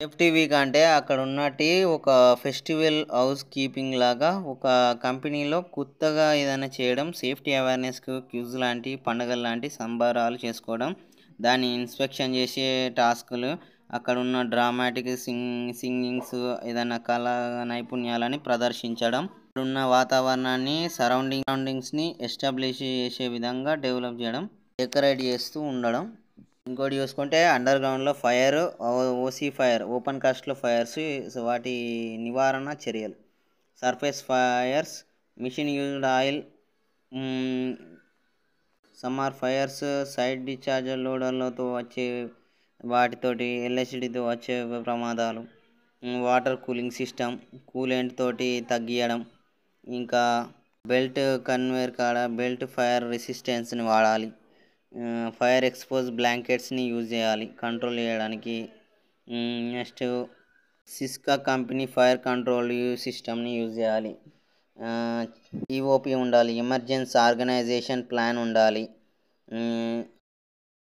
Safety week అంటే అక్కడ ఉన్నటి ఒక ఫెస్టివల్ హౌస్ కీపింగ్ లాగా ఒక కంపెనీలో కొత్తగా ఏదైనా చేయడం, సేఫ్టీ అవేర్నెస్కు క్యూజ్ లాంటి పండుగలు లాంటి సంబరాలు చేసుకోవడం, దాన్ని ఇన్స్పెక్షన్ చేసే టాస్కులు, అక్కడ ఉన్న డ్రామాటిక్ సింగింగ్స్, ఏదైనా కళా నైపుణ్యాలని ప్రదర్శించడం, ఉన్న వాతావరణాన్ని సరౌండింగ్స్ని ఎస్టాబ్లిష్ చేసే విధంగా డెవలప్ చేయడం, డెకరేట్ చేస్తూ ఉండడం. ఇంకోటి చూసుకుంటే అండర్ గ్రౌండ్లో ఫైర్, ఓసీ ఫైర్, ఓపెన్ కాస్ట్లో ఫైర్స్, వాటి నివారణ చర్యలు, surface fires, machine used oil, summer fires, side discharge లోడర్లతో వచ్చే వాటితోటి ఎల్ఎస్డితో వచ్చే ప్రమాదాలు, వాటర్ కూలింగ్ సిస్టమ్, కూలెంట్ తోటి తగ్గియడం, ఇంకా బెల్ట్ కన్వేర్ కాడ బెల్ట్ ఫైర్ రెసిస్టెన్స్ని వాడాలి, ఫైర్ ఎక్స్పోజ్ బ్లాంకెట్స్ని యూజ్ చేయాలి కంట్రోల్ చేయడానికి. Next Syska company fire control సిస్టమ్ని యూజ్ చేయాలి. ఈఓపి ఉండాలి, ఎమర్జెన్సీ ఆర్గనైజేషన్ ప్లాన్ ఉండాలి.